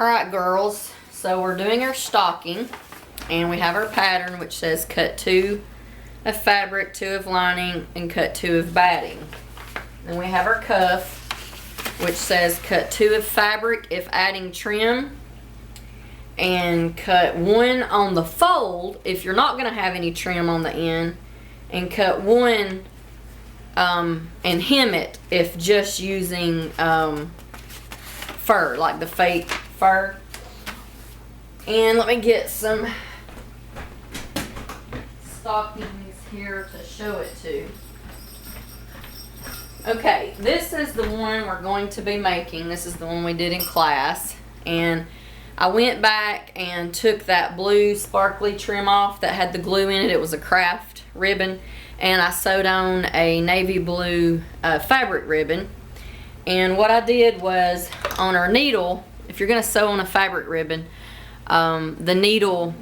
Alright girls, so we're doing our stocking and we have our pattern which says cut 2 of fabric, 2 of lining, and cut 2 of batting. Then we have our cuff which says cut 2 of fabric if adding trim, and cut 1 on the fold if you're not going to have any trim on the end, and cut 1 and hem it if just using fur, like the fake fur. And let me get some stockings here to show it to. Okay, this is the one we're going to be making. This is the one we did in class, and I went back and took that blue sparkly trim off that had the glue in it. It was a craft ribbon, and I sewed on a navy blue fabric ribbon. And what I did was, on our needle, if you're going to sew on a fabric ribbon, the needle,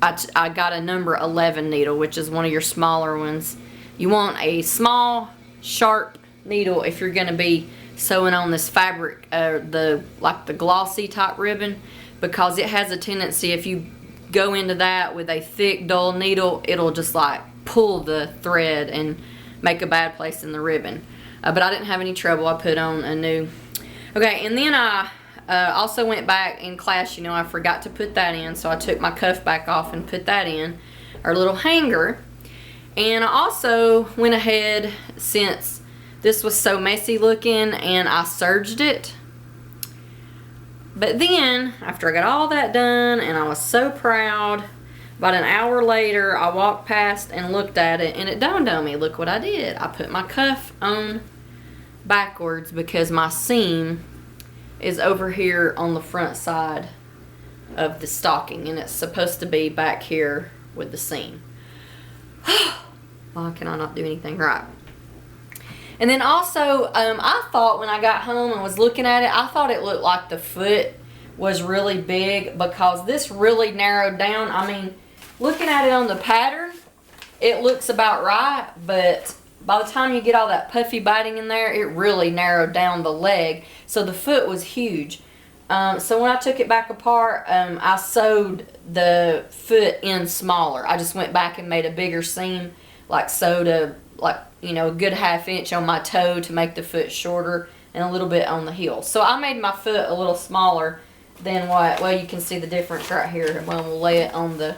I got a number 11 needle, which is one of your smaller ones. You want a small, sharp needle if you're going to be sewing on this fabric, like the glossy type ribbon, because it has a tendency, if you go into that with a thick, dull needle, it'll just like pull the thread and make a bad place in the ribbon. But I didn't have any trouble. I put on a new. Okay, and then I also went back in class, I forgot to put that in, so I took my cuff back off and put that in, our little hanger. And I also went ahead, since this was so messy looking, and I serged it. But then, after I got all that done, and I was so proud, about an hour later, I walked past and looked at it, and it dawned on me, look what I did. I put my cuff on backwards because my seam is over here on the front side of the stocking, and it's supposed to be back here with the seam. Why can I not do anything right? And then also, I thought when I got home and was looking at it, I thought it looked like the foot was really big, because this really narrowed down. I mean, looking at it on the pattern, it looks about right, but by the time you get all that puffy biting in there, it really narrowed down the leg. So the foot was huge. So when I took it back apart, I sewed the foot in smaller. I just went back and made a bigger seam, like sewed a good 1/2 inch on my toe to make the foot shorter, and a little bit on the heel. So I made my foot a little smaller than what, well, you can see the difference right here when we'll lay it on the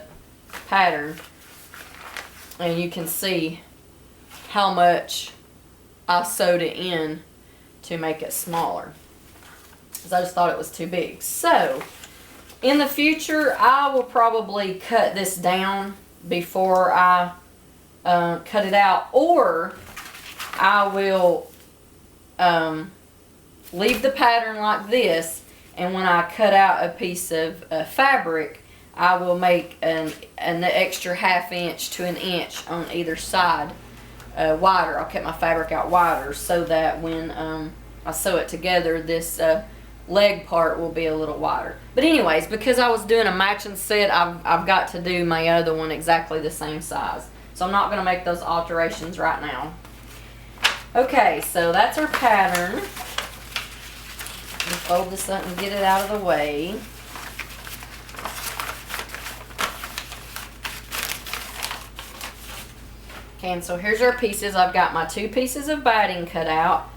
pattern. And you can see how much I sewed it in to make it smaller, because I just thought it was too big. So in the future, I will probably cut this down before I cut it out, or I will leave the pattern like this, and when I cut out a piece of fabric, I will make an extra 1/2 inch to 1 inch on either side wider. I'll cut my fabric out wider so that when I sew it together, this leg part will be a little wider. But anyways, because I was doing a matching set, I've got to do my other one exactly the same size. So I'm not going to make those alterations right now. Okay, so that's our pattern. We'll fold this up and get it out of the way. Okay, and so here's our pieces. I've got my 2 pieces of batting cut out.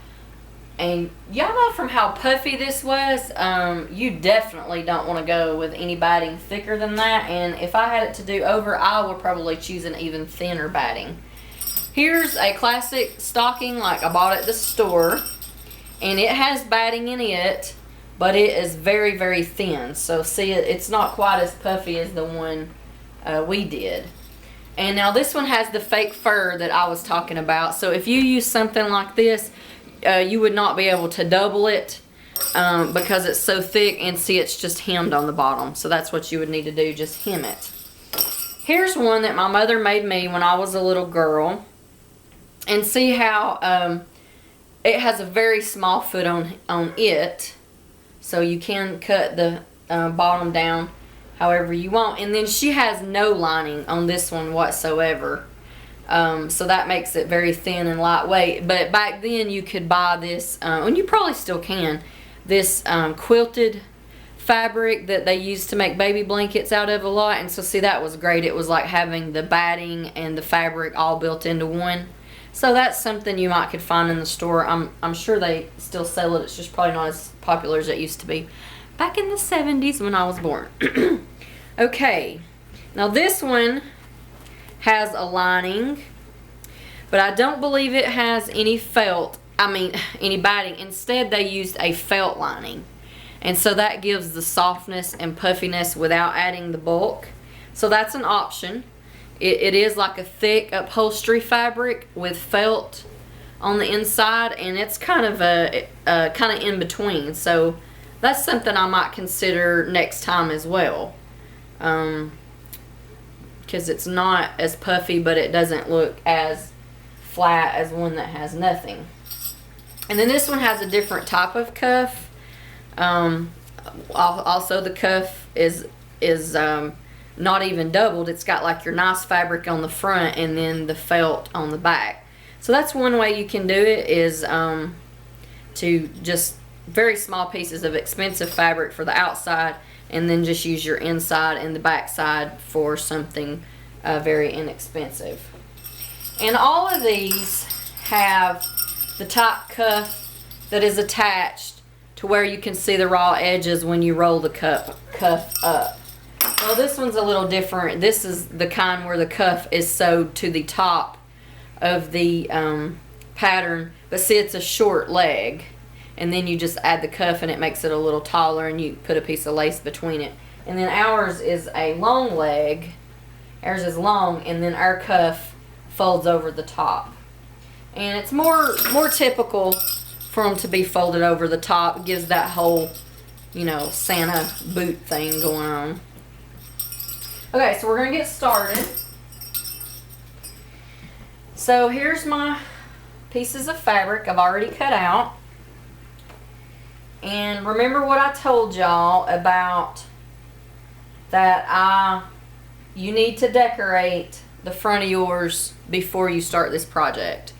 And y'all know from how puffy this was, you definitely don't want to go with any batting thicker than that. And if I had it to do over, I would probably choose an even thinner batting. Here's a classic stocking like I bought at the store. And it has batting in it, but it is very, very thin. So see, it's not quite as puffy as the one we did. And now this one has the fake fur that I was talking about. So if you use something like this, you would not be able to double it because it's so thick, and see, it's just hemmed on the bottom. So that's what you would need to do, just hem it. Here's one that my mother made me when I was a little girl. And see how it has a very small foot on it. So you can cut the bottom down however you want. And then she has no lining on this one whatsoever. So that makes it very thin and lightweight. But back then you could buy this, and you probably still can, this quilted fabric that they used to make baby blankets out of a lot. And so see, that was great. It was like having the batting and the fabric all built into one. So that's something you might could find in the store. I'm sure they still sell it. It's just probably not as popular as it used to be back in the 70s when I was born. Okay, now this one has a lining, but I don't believe it has any felt, any batting. Instead, they used a felt lining. And so that gives the softness and puffiness without adding the bulk. So that's an option. It is like a thick upholstery fabric with felt on the inside, and it's kind of in between. So that's something I might consider next time as well. Because it's not as puffy, but it doesn't look as flat as one that has nothing. And then this one has a different type of cuff. Also the cuff is not even doubled. It's got like your nice fabric on the front and then the felt on the back. So that's one way you can do it, is to just very small pieces of expensive fabric for the outside, and then just use your inside and the back side for something very inexpensive. And all of these have the top cuff that is attached to where you can see the raw edges when you roll the cuff up. Well, this one's a little different. This is the kind where the cuff is sewed to the top of the pattern, but see, it's a short leg, and then you just add the cuff and it makes it a little taller, and you put a piece of lace between it. And then ours is a long leg. Ours is long, and then our cuff folds over the top. And it's more typical for them to be folded over the top. It gives that whole, Santa boot thing going on. Okay, so we're going to get started. So here's my pieces of fabric I've already cut out. And remember what I told y'all about that you need to decorate the front of yours before you start this project.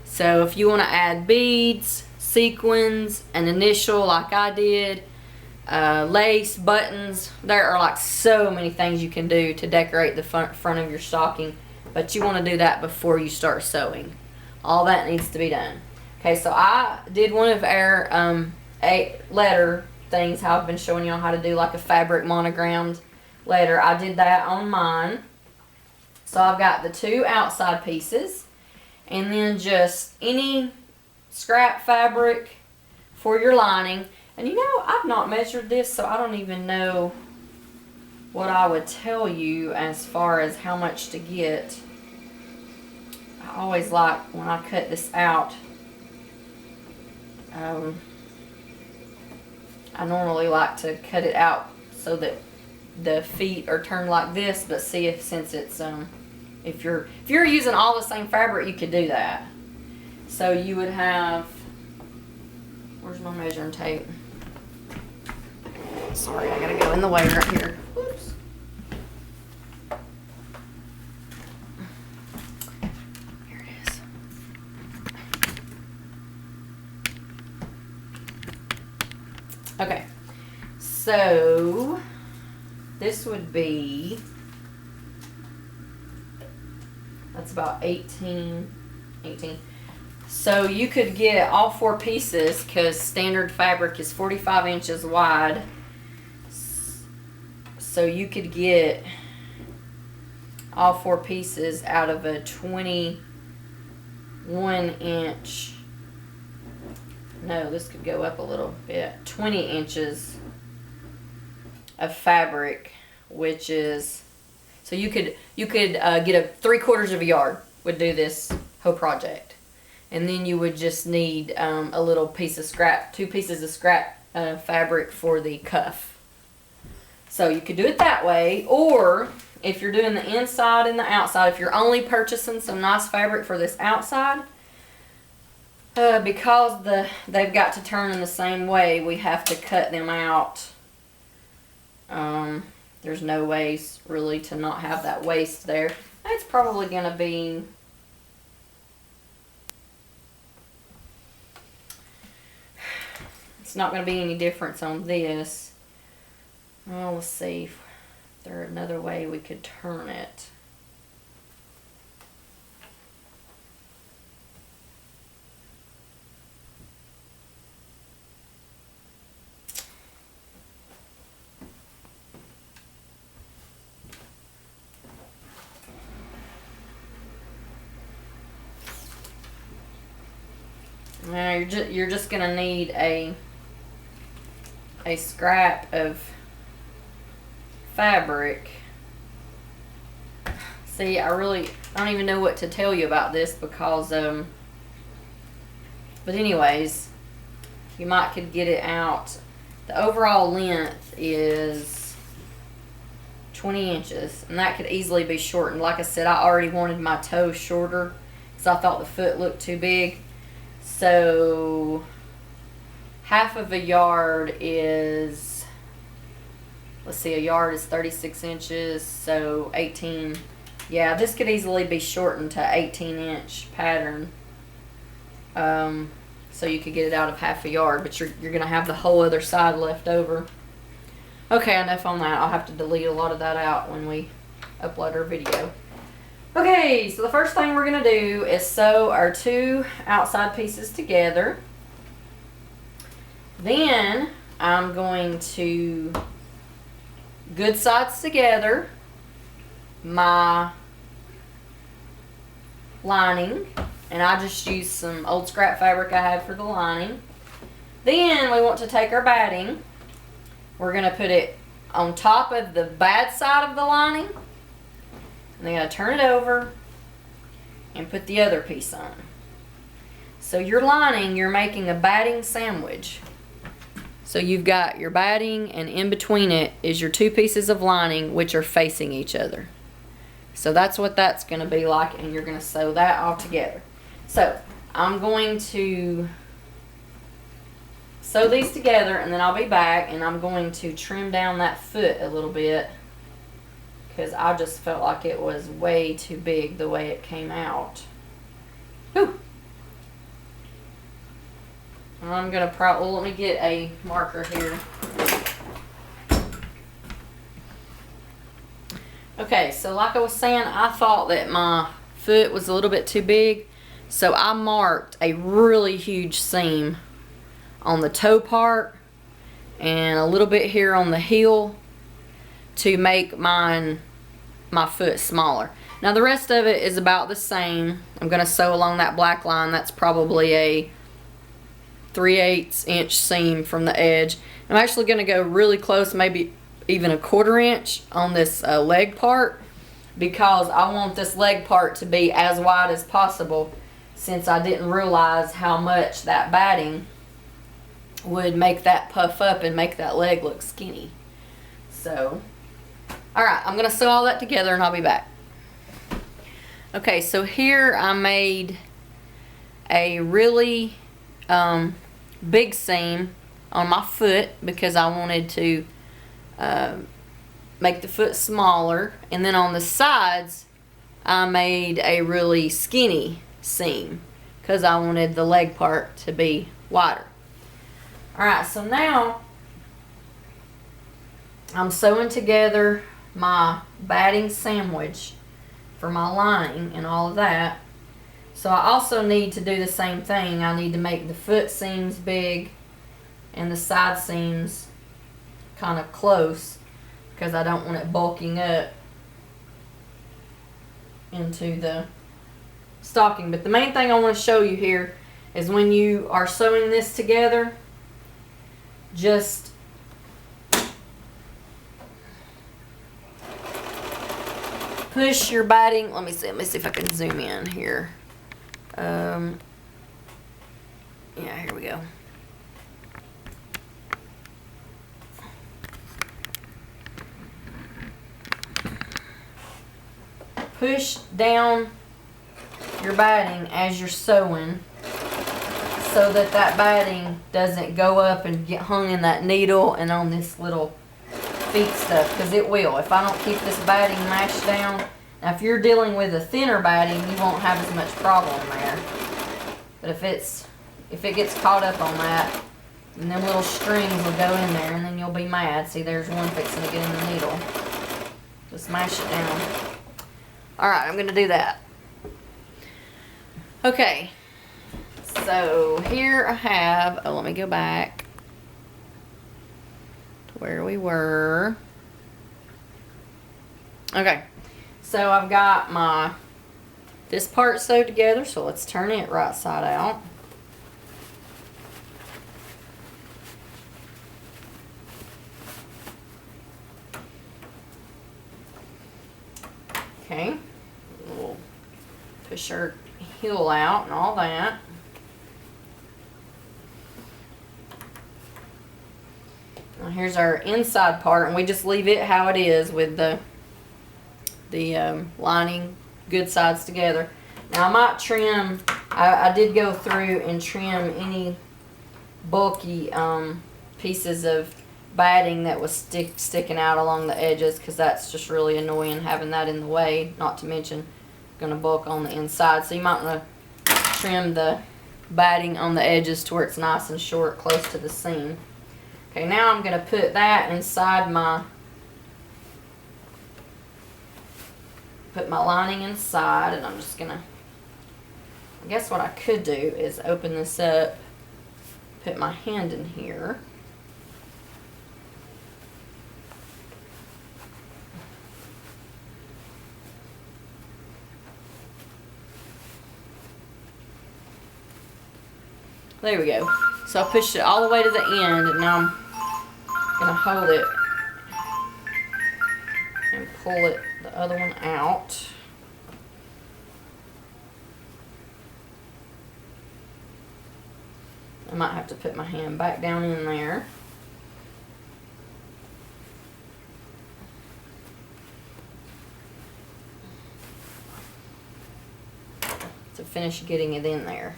So if you want to add beads, sequins, an initial like I did, lace, buttons, there are like so many things you can do to decorate the front of your stocking, but you want to do that before you start sewing. All that needs to be done. Okay, so I did one of our 8 letter things, how I've been showing y'all how to do like a fabric monogrammed letter. I did that on mine. So I've got the 2 outside pieces, and then just any scrap fabric for your lining. And I've not measured this, so I don't even know what I would tell you as far as how much to get. I always like, when I cut this out, I normally like to cut it out so that the feet are turned like this, but see, since it's if you're using all the same fabric, you could do that. So you would have, where's my measuring tape? Sorry, I gotta go in the way right here. Whoops. Here it is. Okay, so this would be, that's about 18. So you could get all 4 pieces, because standard fabric is 45 inches wide. So you could get all 4 pieces out of a 21 inch, no, this could go up a little bit, 20 inches of fabric, which is, so you could get a 3/4 of a yard would do this whole project. And then you would just need a little piece of scrap, 2 pieces of scrap fabric for the cuff. So you could do it that way, or if you're doing the inside and the outside, if you're only purchasing some nice fabric for this outside, because they've got to turn in the same way, we have to cut them out. There's no ways really to not have that waist there. It's probably going to be, it's not going to be any difference on this. Well, let's see if there's another way we could turn it. Now you're just gonna need a scrap of fabric. See, I don't even know what to tell you about this because but anyways, you might could get it out. The overall length is 20 inches, and that could easily be shortened. Like I said, I already wanted my toe shorter because I thought the foot looked too big. So half of a yard is, let's see, a yard is 36 inches, so 18. Yeah, this could easily be shortened to 18-inch pattern. So you could get it out of half a yard, but you're going to have the whole other side left over. Okay, enough on that. I'll have to delete a lot of that out when we upload our video. Okay, so the first thing we're going to do is sew our two outside pieces together. Then I'm going to good sides together my lining, and I just used some old scrap fabric I had for the lining. Then we want to take our batting. We're going to put it on top of the bad side of the lining, and then I'm going to turn it over and put the other piece on. So your lining, you're making a batting sandwich. So you've got your batting, and in between it is your two pieces of lining, which are facing each other. So that's what that's going to be like, and you're going to sew that all together. So I'm going to sew these together, and then I'll be back, and I'm going to trim down that foot a little bit because I just felt like it was way too big the way it came out. Whew. I'm going to let me get a marker here. Okay, so like I was saying, I thought that my foot was a little bit too big, so I marked a really huge seam on the toe part and a little bit here on the heel to make my foot smaller. Now the rest of it is about the same. I'm going to sew along that black line. That's probably a 3/8 inch seam from the edge. I'm actually going to go really close, maybe even a 1/4 inch on this leg part, because I want this leg part to be as wide as possible, since I didn't realize how much that batting would make that puff up and make that leg look skinny. So, alright, I'm going to sew all that together and I'll be back. Okay, so here I made a really big seam on my foot because I wanted to make the foot smaller, and then on the sides I made a really skinny seam because I wanted the leg part to be wider. Alright, so now I'm sewing together my batting sandwich for my lining and all of that. So I also need to do the same thing. I need to make the foot seams big and the side seams kind of close because I don't want it bulking up into the stocking. But the main thing I want to show you here is when you are sewing this together, just push your batting. Let me see if I can zoom in here. Yeah, here we go. Push down your batting as you're sewing so that that batting doesn't go up and get hung in that needle and on this little feet stuff, because it will. If I don't keep this batting mashed down. Now if you're dealing with a thinner batting, you won't have as much problem there. But if it gets caught up on that, And them little strings will go in there, and then you'll be mad. See, there's one fixing to get in the needle. Just mash it down. Alright, I'm going to do that. Okay. So, here I have... Oh, let me go back to where we were. Okay. So, I've got this part sewed together, so let's turn it right side out. Okay, we'll push our heel out and all that. Now here's our inside part, and we just leave it how it is with the lining, good sides together. Now I might trim, I did go through and trim any bulky pieces of batting that was sticking out along the edges, because that's just really annoying having that in the way, not to mention going to bulk on the inside. So you might want to trim the batting on the edges to where it's nice and short close to the seam. Okay, now I'm going to put that inside put my lining inside, and I'm just going to, I guess what I could do is open this up, put my hand in here. There we go. So I pushed it all the way to the end, and now I'm going to hold it and pull it, the other one out. I might have to put my hand back down in there. To finish getting it in there.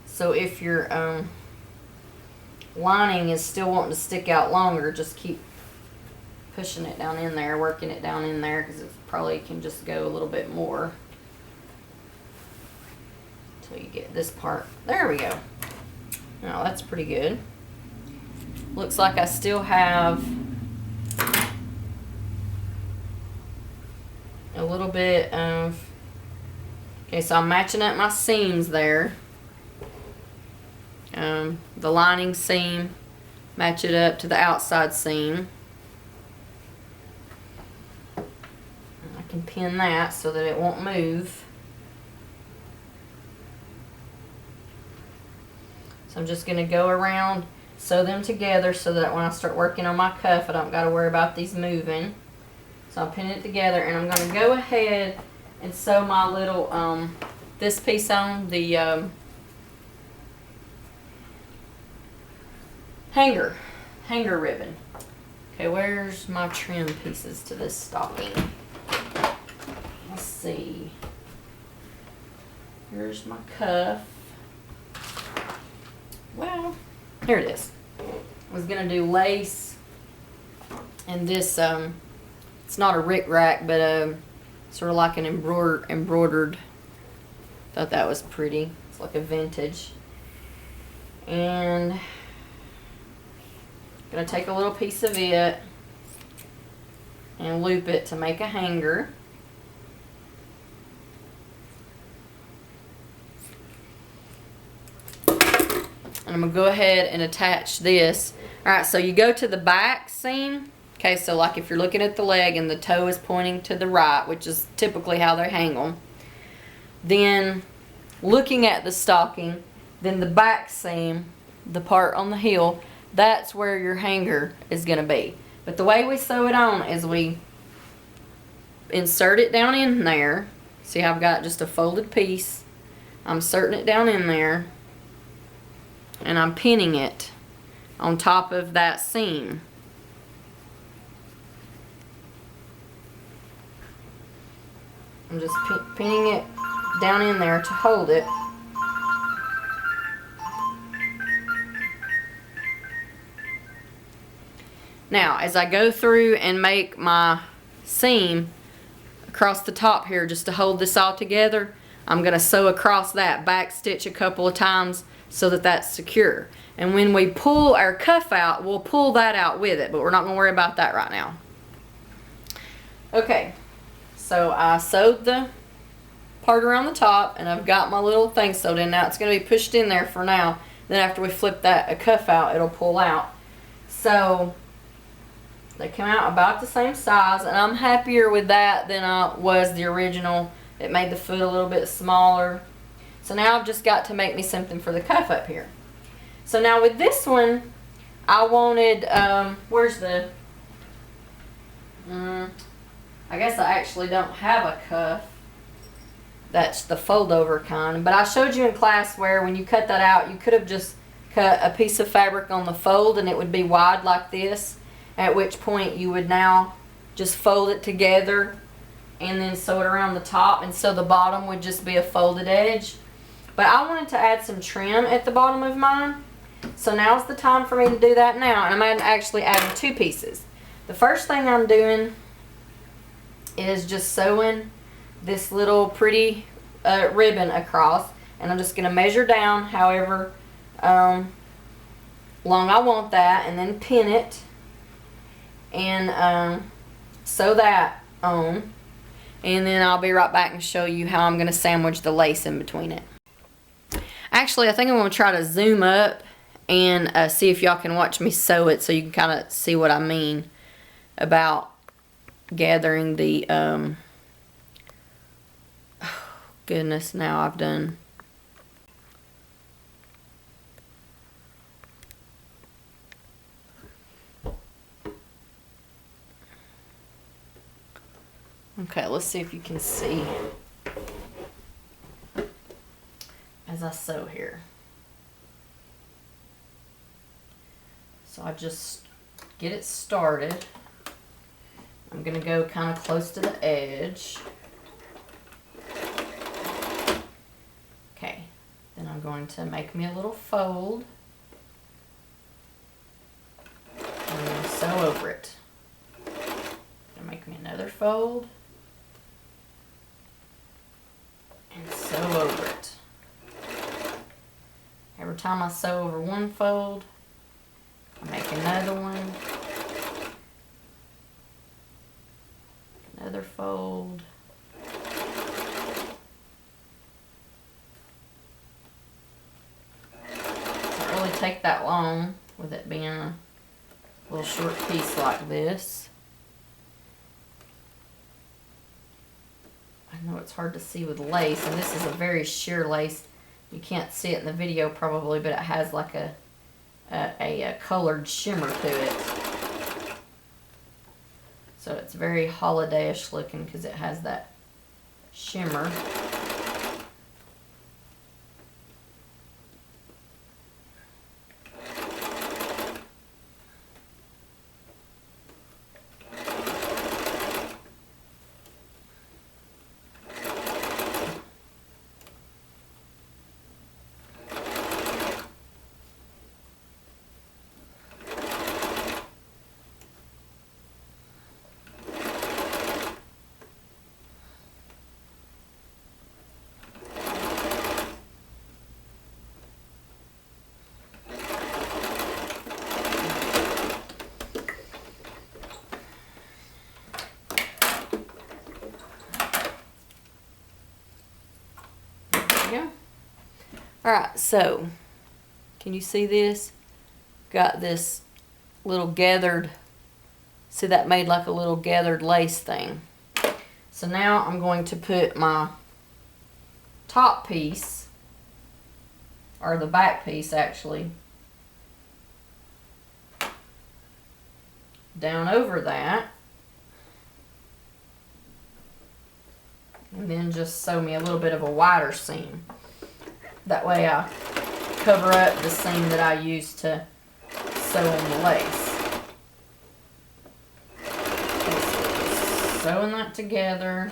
So if your lining is still wanting to stick out longer, just keep pushing it down in there, working it down in there, because it probably can just go a little bit more until you get this part. There we go. Now that's pretty good. Looks like I still have a little bit of... Okay, so I'm matching up my seams there. The lining seam, match it up to the outside seam. I can pin that so that it won't move. So I'm just going to go around, sew them together so that when I start working on my cuff, I don't got to worry about these moving. So I'm pinning it together, and I'm going to go ahead and sew my little, this piece on the hanger ribbon. Okay, where's my trim pieces to this stocking? Let's see. Here's my cuff. Well, here it is. I was gonna do lace and this, it's not a rickrack, but sort of like an embroidered. Thought that was pretty. It's like a vintage. And I'm gonna take a little piece of it and loop it to make a hanger. And I'm gonna go ahead and attach this. Alright, so you go to the back seam. Okay, so like if you're looking at the leg and the toe is pointing to the right, which is typically how they hang them, then looking at the stocking, then the back seam, the part on the heel, that's where your hanger is going to be. But the way we sew it on is we insert it down in there. See how I've got just a folded piece. I'm inserting it down in there, and I'm pinning it on top of that seam. I'm just pinning it down in there to hold it. Now, as I go through and make my seam across the top here just to hold this all together, I'm going to sew across that, back stitch a couple of times so that that's secure. And when we pull our cuff out, we'll pull that out with it, but we're not going to worry about that right now. Okay, so I sewed the part around the top, and I've got my little thing sewed in. Now it's going to be pushed in there for now. Then after we flip that cuff out, it'll pull out. So they come out about the same size, and I'm happier with that than I was the original. It made the foot a little bit smaller. So now I've just got to make me something for the cuff up here. So now with this one, I wanted, where's the, I guess I actually don't have a cuff. That's the fold over kind. But I showed you in class where when you cut that out, you could have just cut a piece of fabric on the fold and it would be wide like this. At which point you would now just fold it together and then sew it around the top, and so the bottom would just be a folded edge. But I wanted to add some trim at the bottom of mine. So now's the time for me to do that now. And I'm actually adding 2 pieces. The first thing I'm doing is just sewing this little pretty ribbon across, and I'm just going to measure down however long I want that, and then pin it and sew that on, and then I'll be right back and show you how I'm going to sandwich the lace in between it. Actually, I think I'm going to try to zoom up and see if y'all can watch me sew it so you can kind of see what I mean about gathering the goodness, now I've done. Okay, let's see if you can see as I sew here. So I just get it started. I'm going to go kind of close to the edge. Okay, then I'm going to make me a little fold and then sew over it. Gonna make me another fold and sew over it. Every time I sew over one fold, I make another one, another fold. Doesn't really take that long with it being a little short piece like this. I know it's hard to see with lace, and this is a very sheer lace. You can't see it in the video probably, but it has like a colored shimmer to it. So it's very holiday-ish looking because it has that shimmer. Alright, so can you see this? Got this little gathered, see that made like a little gathered lace thing. So now I'm going to put my top piece, or the back piece actually, down over that. And then just sew me a little bit of a wider seam. That way I cover up the seam that I used to sew on the lace. Okay, so sewing that together.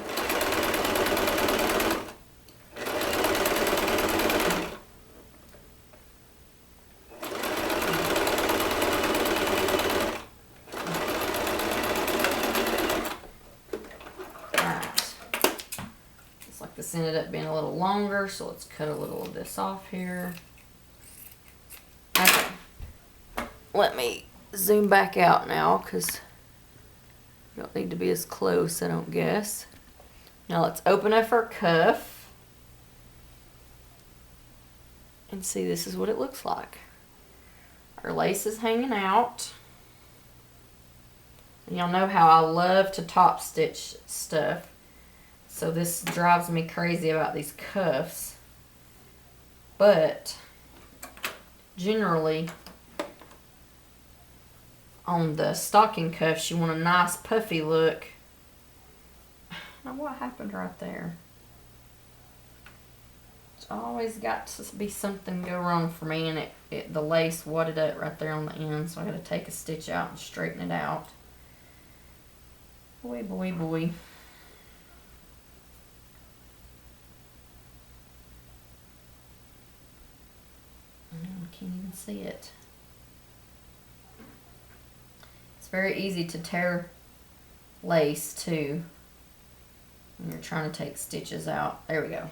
This ended up being a little longer, so let's cut a little of this off here. let me zoom back out now because you don't need to be as close, I don't guess. Now let's open up our cuff and see, this is what it looks like. Our lace is hanging out. And y'all know how I love to top stitch stuff. So this drives me crazy about these cuffs. But generally on the stocking cuffs you want a nice puffy look. Now what happened right there? It's always got to be something go wrong for me, and the lace wadded up right there on the end, so I gotta take a stitch out and straighten it out. Boy, boy, boy. I can't even see it. It's very easy to tear lace too when you're trying to take stitches out. There we go.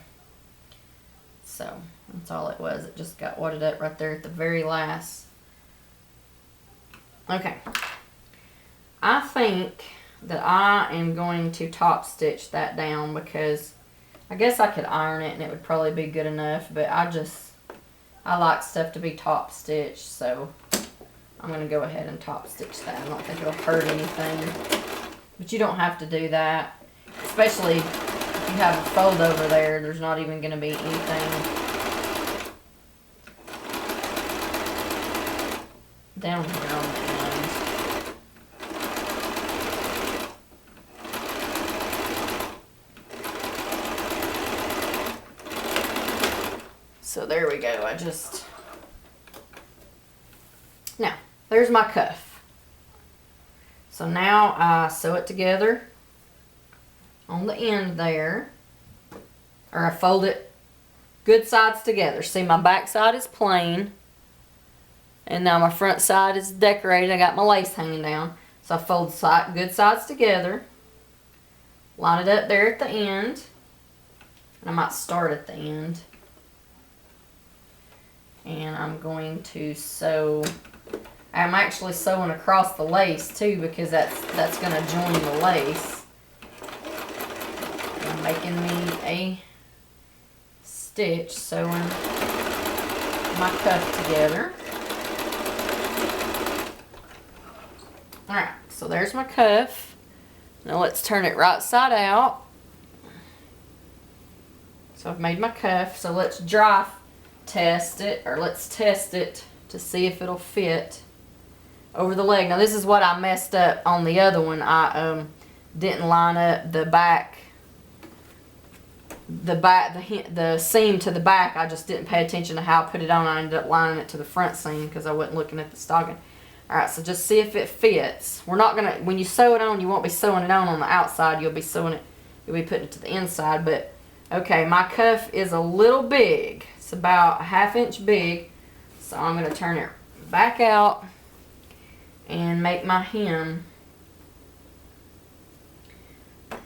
So that's all it was. It just got wadded up right there at the very last. Okay. I think that I am going to top stitch that down because I guess I could iron it and it would probably be good enough, but I like stuff to be top stitched, so I'm going to go ahead and top stitch that. I don't think it'll hurt anything, but you don't have to do that, especially if you have a fold over there. There's not even going to be anything down here on the ends. So there we go. Now, there's my cuff. So now I sew it together on the end there, or I fold it good sides together. See, my back side is plain, and now my front side is decorated. I got my lace hanging down. So I fold good sides together, line it up there at the end, and I might start at the end. And I'm going to sew. I'm actually sewing across the lace too because that's going to join the lace. I'm making me a stitch sewing my cuff together. Alright, so there's my cuff. Now let's turn it right side out. So I've made my cuff. So let's dry test it, or let's test it to see if it'll fit over the leg. Now this is what I messed up on the other one. I didn't line up the seam to the back. I just didn't pay attention to how I put it on. I ended up lining it to the front seam because I wasn't looking at the stocking. Alright, so just see if it fits. We're not gonna, when you sew it on, you won't be sewing it on the outside. You'll be putting it to the inside. But okay, my cuff is a little big. It's about a 1/2 inch big. So I'm gonna turn it back out and make my hem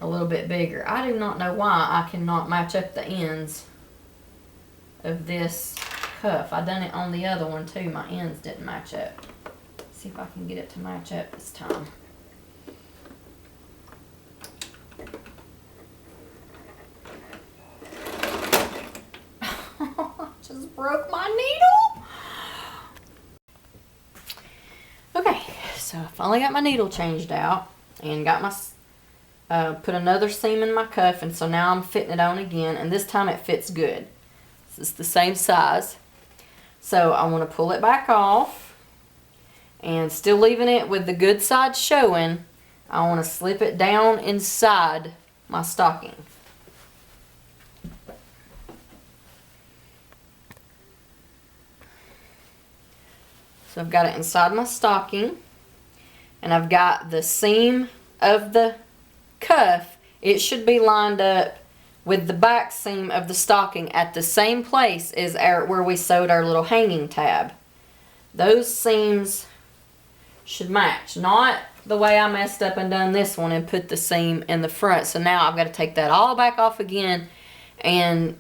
a little bit bigger. I do not know why I cannot match up the ends of this cuff. I done it on the other one too. My ends didn't match up. Let's see if I can get it to match up this time. Just broke my needle. Okay, so I finally got my needle changed out and got my put another seam in my cuff, and so now I'm fitting it on again, and this time it fits good. It's the same size. So I want to pull it back off, and still leaving it with the good side showing, I want to slip it down inside my stocking. So I've got it inside my stocking, and I've got the seam of the cuff. It should be lined up with the back seam of the stocking at the same place as where we sewed our little hanging tab. Those seams should match, not the way I messed up and done this one and put the seam in the front. So now I've got to take that all back off again and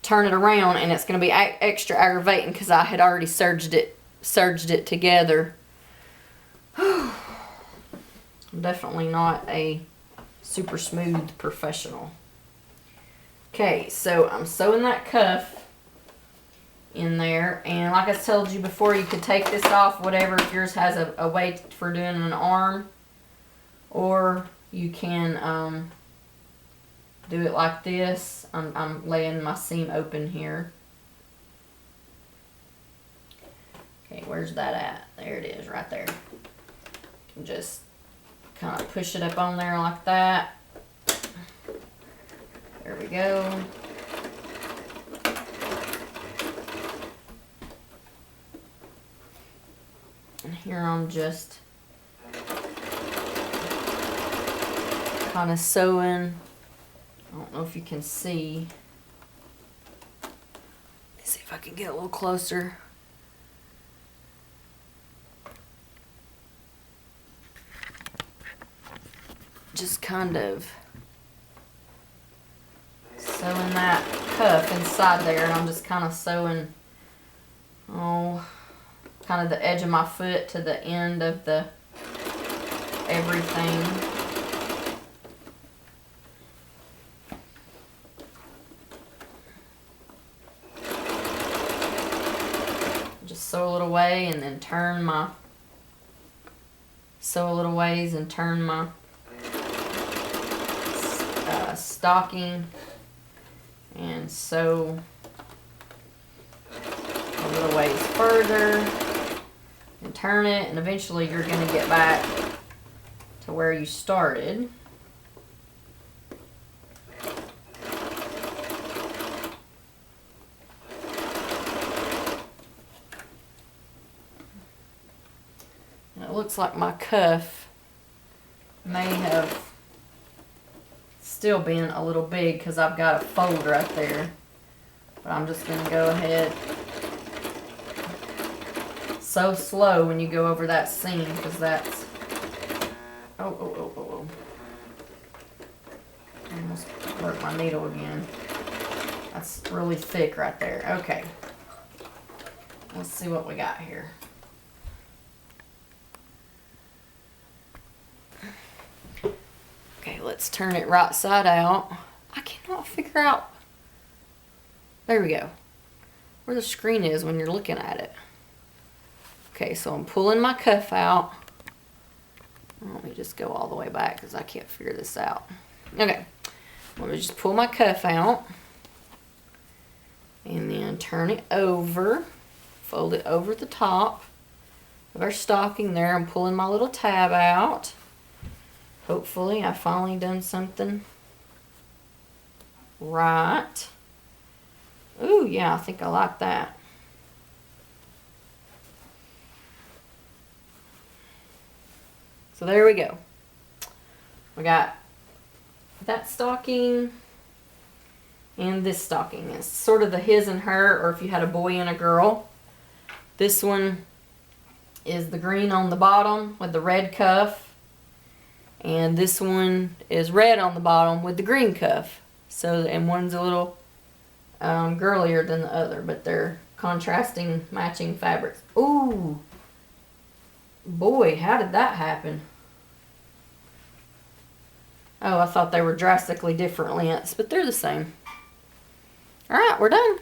turn it around, and it's going to be extra aggravating because I had already serged it serged it together. I'm definitely not a super smooth professional. Okay, so I'm sewing that cuff in there, and like I told you before, you could take this off, whatever, if yours has a way for doing an arm, or you can do it like this. I'm laying my seam open here. Okay, where's that at? There it is, right there. You can just kind of push it up on there like that. There we go. And here I'm just kind of sewing. I don't know if you can see. Let's see if I can get a little closer. Just kind of sewing that cuff inside there, and I'm just kind of sewing, kind of the edge of my foot to the end of the everything. Just sew a little way and then turn my, sew a little ways and turn my stocking, and sew a little ways further and turn it, and eventually you're going to get back to where you started. And it looks like my cuff may have still been a little big because I've got a fold right there. But I'm just going to go ahead. So slow when you go over that seam, because that's... Oh. I almost broke my needle again. That's really thick right there. Okay. Let's see what we got here. Okay, let's turn it right side out. I cannot figure out. There we go. Where the screen is when you're looking at it. Okay, so I'm pulling my cuff out. Let me just go all the way back because I can't figure this out. Okay, let me just pull my cuff out. And then turn it over. Fold it over the top of our stocking there. I'm pulling my little tab out. Hopefully I finally done something right. Ooh, yeah, I think I like that. So there we go. We got that stocking and this stocking. It's sort of the his and her, or if you had a boy and a girl. This one is the green on the bottom with the red cuff. And this one is red on the bottom with the green cuff. So, and one's a little girlier than the other, but they're contrasting, matching fabrics. Ooh, boy, how did that happen? Oh, I thought they were drastically different lengths, but they're the same. All right, we're done.